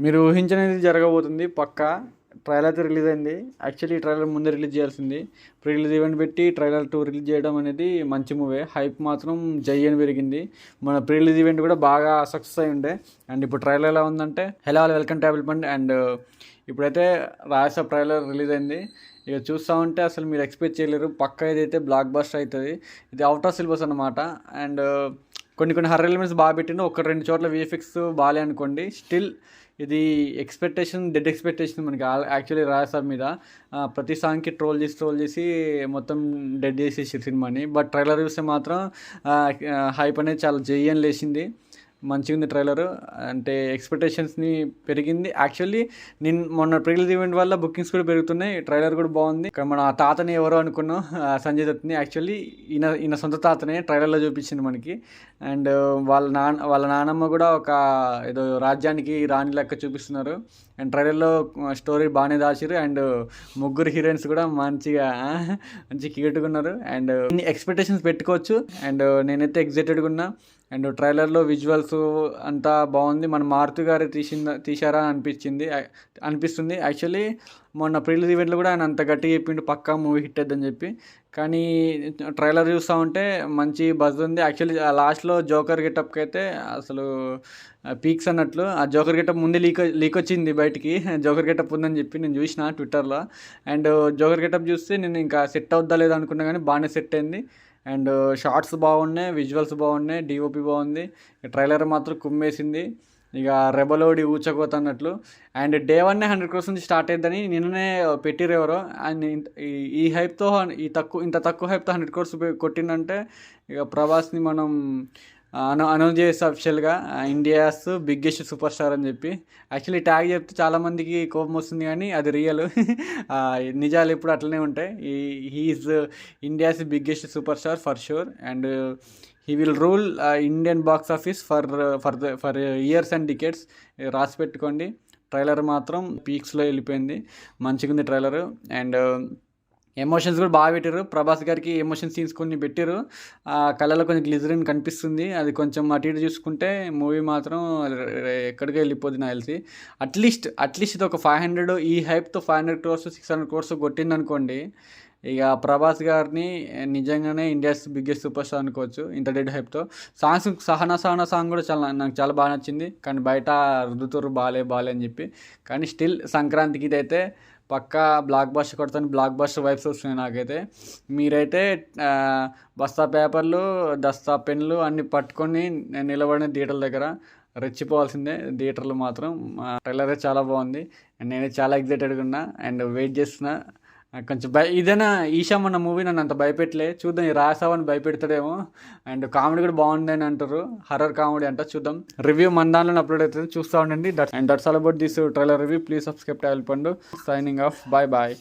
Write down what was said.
మీరు ఊహించనిది జరగబోతుంది పక్కా. ట్రైలర్ అయితే రిలీజ్ అయింది. యాక్చువల్లీ ఈ ట్రైలర్ ముందే రిలీజ్ చేయాల్సింది. ప్రీ రిలీజ్ ఈవెంట్ పెట్టి ట్రైలర్ 2 రిలీజ్ చేయడం అనేది మంచి మూవే. హైప్ మాత్రం జై అని పెరిగింది. మన ప్రీ రిలీజ్ ఈవెంట్ కూడా బాగా సక్సెస్ అయి ఉండే. అండ్ ఇప్పుడు ట్రైలర్ ఎలా ఉందంటే, హలో వెల్కమ్ టు యాపిల్ పండ్. అండ్ ఇప్పుడైతే రాజసాబ్ ట్రైలర్ రిలీజ్ అయింది. ఇక చూస్తూ ఉంటే అసలు మీరు ఎక్స్పెక్ట్ చేయలేరు, పక్కా ఇదైతే బ్లాక్ బస్టర్ అవుతుంది. ఇది అవుట్ ఆఫ్ సిలబస్ అనమాట. అండ్ కొన్ని హర్రర్ ఎలిమెంట్స్ బాగా పెట్టిండు. 1-2 చోట్ల విఎఫ్ఎక్స్ బాగాలే అనుకోండి. స్టిల్ ఇది డెడ్ ఎక్స్పెక్టేషన్ మనకి యాక్చువల్లీ రాజసాబ్ మీద. ప్రతి సాంగ్కి ట్రోల్ చేసి మొత్తం డెడ్ చేసేసి సినిమాని. బట్ ట్రైలర్ చూస్తే మాత్రం హైప్ అనేది చాలా జయ్యని లేచింది. మంచిగా ఉంది ట్రైలర్. అంటే ఎక్స్పెక్టేషన్స్ని పెరిగింది. యాక్చువల్లీ నేను మొన్న ప్రీ రిలీజ్ ఈవెంట్ వల్ల బుకింగ్స్ కూడా పెరుగుతున్నాయి. ట్రైలర్ కూడా బాగుంది. మన తాతని ఎవరో అనుకున్నాం, సంజయ్ దత్ని. యాక్చువల్లీ ఈయన సొంత తాతనే ట్రైలర్లో చూపించింది మనకి. అండ్ వాళ్ళ నానమ్మ కూడా ఒక ఏదో రాజ్యానికి రాణి లెక్క చూపిస్తున్నారు. అండ్ ట్రైలర్లో స్టోరీ బాగానే దాచారు. అండ్ ముగ్గురు హీరోయిన్స్ కూడా మంచి క్యూట్గా ఉన్నారు. అండ్ ఇన్ని ఎక్స్పెక్టేషన్స్ పెట్టుకోవచ్చు. అండ్ నేనైతే ఎగ్జైటెడ్గా ఉన్నా. అండ్ ట్రైలర్లో విజువల్స్ అంతా బాగుంది. మన మారుతి గారు తీశారా అనిపిస్తుంది. యాక్చువల్లీ మొన్న ప్రీ రిలీజ్ ఈవెంట్లో కూడా ఆయన అంత గట్టిగా చెప్పిండు పక్కా మూవీ హిట్ అవుతుందని చెప్పి. కానీ ట్రైలర్ చూస్తూ ఉంటే మంచి బజ్ ఉంది. యాక్చువల్లీ లాస్ట్లో జోకర్ గెటప్కి అయితే అసలు పీక్స్ అన్నట్లు. ఆ జోకర్ గెటప్ ముందే లీక్ వచ్చింది బయటికి. జోకర్ గెటప్ ఉందని చెప్పి నేను చూసిన ట్విట్టర్లో. అండ్ జోకర్ గెటప్ చూస్తే నేను ఇంకా సెట్ అవుద్దా లేదా అనుకున్నా, కానీ బాగానే సెట్ అయింది. అండ్ షార్ట్స్ బాగున్నాయి, విజువల్స్ బాగున్నాయి, డిఓపి బాగుంది. ట్రైలర్ మాత్రం కుమ్మేసింది. ఇక రెబలోడి ఊచకోతన్నట్లు. అండ్ డే 1 100 crores నుంచి స్టార్ట్ అయ్యిందని నిన్ననే పెట్టిరు ఎవరో. అండ్ ఈ హైప్తో ఇంత తక్కువ హైప్తో 100 crores కొట్టిందంటే ఇక ప్రభాస్ని మనం అనౌన్స్ చేస్తే అఫిషియల్గా ఇండియాస్ బిగ్గెస్ట్ సూపర్ స్టార్ అని చెప్పి. యాక్చువల్లీ ట్యాగ్ చెప్తే చాలామందికి కోపం వస్తుంది, కానీ అది రియల్. నిజాలు ఎప్పుడు అట్లనే ఉంటాయి. He's India's biggest super star for sure. And he will rule Indian box office for years and decades. రాసి పెట్టుకోండి. ట్రైలర్ మాత్రం పీక్స్లో వెళ్ళిపోయింది. మంచిగా ఉంది ట్రైలర్. అండ్ ఎమోషన్స్ కూడా బాగా పెట్టారు. ప్రభాస్ గారికి ఎమోషన్ సీన్స్ కొన్ని పెట్టారు. కళ్ళలో కొంచెం గ్లిజరిన్ కనిపిస్తుంది. అది కొంచెం అటు ఇటు చూసుకుంటే మూవీ మాత్రం ఎక్కడికి వెళ్ళిపోద్ది నాకు తెలిసి. అట్లీస్ట్ ఇది ఒక 500, ఈ హైప్తో 500 crores 600 crores కొట్టింది అనుకోండి. ఇక ప్రభాస్ గారిని నిజంగానే ఇండియాస్ బిగ్గెస్ట్ సూపర్ స్టార్ అనుకోవచ్చు ఇంత డెడ్ హైప్తో. సహనా సాంగ్ కూడా నాకు చాలా బాగా నచ్చింది. కానీ బయట రుద్దుతూరు బాలే అని చెప్పి. కానీ స్టిల్ సంక్రాంతికి ఇదైతే పక్కా బ్లాక్ బస్టర్ కొడతాను. బ్లాక్ బస్టర్ వైబ్స్ వస్తున్నాయి నాకైతే. మీరైతే బస్తా పేపర్లు, దస్తా పెన్లు అన్నీ పట్టుకొని నిలబడిన థియేటర్ల దగ్గర రెచ్చిపోవాల్సిందే. థియేటర్లు మాత్రం ట్రైలర్ చాలా బాగుంది. అండ్ నేను చాలా ఎగ్జైటెడ్గా ఉన్నా అండ్ వెయిట్ చేస్తున్నా. కొంచెం ఇదైనా ఈషా మన మూవీ నన్ను అంత భయపెట్టలే. చూద్దాం, ఈ రాసావని భయపెడతాడేమో. అండ్ కామెడీ కూడా బాగుందని అంటారు, హర్రర్ కామెడీ అంట. చూద్దాం. రివ్యూ మన దాంట్లో అప్లోడ్ అవుతుంది, చూస్తూ ఉండండి. That's all about this trailer review. Please subscribe to Apple పండు. Signing off. బాయ్.